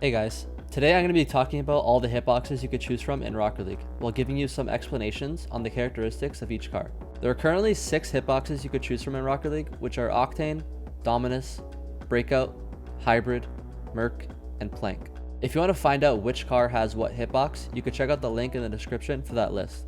Hey guys, today I'm going to be talking about all the hitboxes you could choose from in Rocket League, while giving you some explanations on the characteristics of each car. There are currently 6 hitboxes you could choose from in Rocket League, which are Octane, Dominus, Breakout, Hybrid, Mech, and Plank. If you want to find out which car has what hitbox, you could check out the link in the description for that list.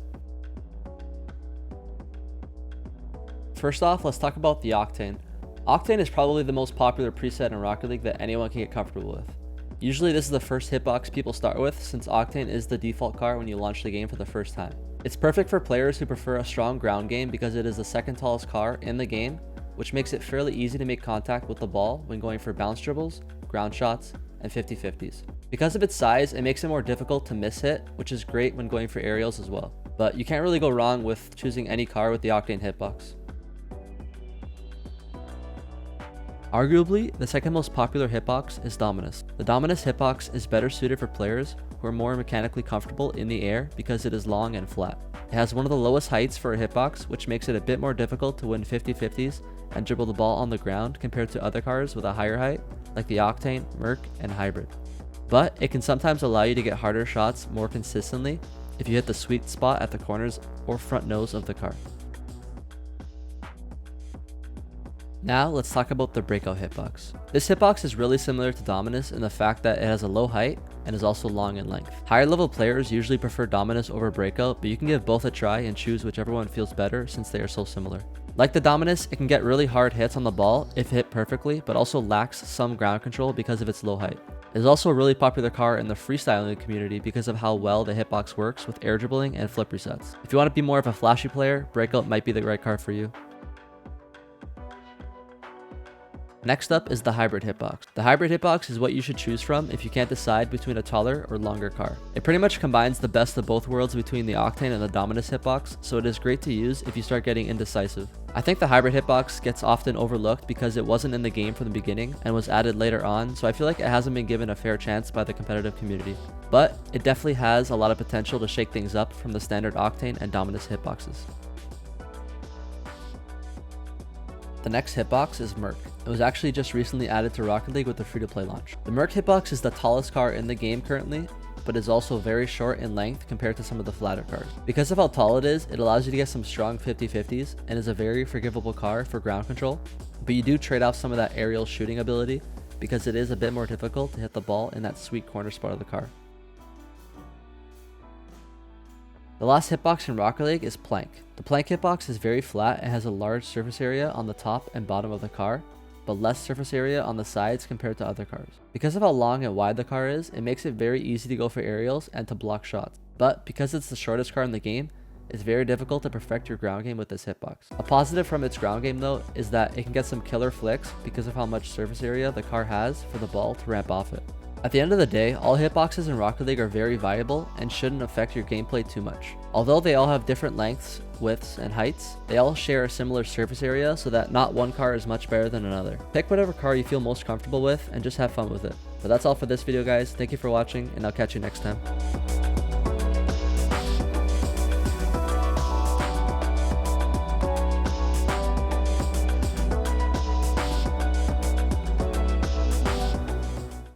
First off, let's talk about the Octane. Octane is probably the most popular preset in Rocket League that anyone can get comfortable with. Usually this is the first hitbox people start with, since Octane is the default car when you launch the game for the first time. It's perfect for players who prefer a strong ground game because it is the second tallest car in the game, which makes it fairly easy to make contact with the ball when going for bounce dribbles, ground shots, and 50-50s. Because of its size, it makes it more difficult to miss hit, which is great when going for aerials as well. But you can't really go wrong with choosing any car with the Octane hitbox. Arguably, the second most popular hitbox is Dominus. The Dominus hitbox is better suited for players who are more mechanically comfortable in the air because it is long and flat. It has one of the lowest heights for a hitbox, which makes it a bit more difficult to win 50-50s and dribble the ball on the ground compared to other cars with a higher height, like the Octane, Mech, and Hybrid. But it can sometimes allow you to get harder shots more consistently if you hit the sweet spot at the corners or front nose of the car. Now let's talk about the Breakout hitbox. This hitbox is really similar to Dominus in the fact that it has a low height and is also long in length. Higher level players usually prefer Dominus over Breakout, but you can give both a try and choose whichever one feels better since they are so similar. Like the Dominus, it can get really hard hits on the ball if hit perfectly, but also lacks some ground control because of its low height. It is also a really popular car in the freestyling community because of how well the hitbox works with air dribbling and flip resets. If you want to be more of a flashy player, Breakout might be the right car for you. Next up is the Hybrid hitbox. The Hybrid hitbox is what you should choose from if you can't decide between a taller or longer car. It pretty much combines the best of both worlds between the Octane and the Dominus hitbox, so it is great to use if you start getting indecisive. I think the Hybrid hitbox gets often overlooked because it wasn't in the game from the beginning and was added later on, so I feel like it hasn't been given a fair chance by the competitive community. But it definitely has a lot of potential to shake things up from the standard Octane and Dominus hitboxes. The next hitbox is Mech. It was actually just recently added to Rocket League with the free-to-play launch. The Mech hitbox is the tallest car in the game currently, but is also very short in length compared to some of the flatter cars. Because of how tall it is, it allows you to get some strong 50-50s and is a very forgivable car for ground control, but you do trade off some of that aerial shooting ability because it is a bit more difficult to hit the ball in that sweet corner spot of the car. The last hitbox in Rocket League is Plank. The Plank hitbox is very flat and has a large surface area on the top and bottom of the car, but less surface area on the sides compared to other cars. Because of how long and wide the car is, it makes it very easy to go for aerials and to block shots. But because it's the shortest car in the game, it's very difficult to perfect your ground game with this hitbox. A positive from its ground game though is that it can get some killer flicks because of how much surface area the car has for the ball to ramp off it. At the end of the day, all hitboxes in Rocket League are very viable and shouldn't affect your gameplay too much. Although they all have different lengths, widths, and heights, they all share a similar surface area so that not one car is much better than another. Pick whatever car you feel most comfortable with and just have fun with it. But that's all for this video guys, thank you for watching and I'll catch you next time.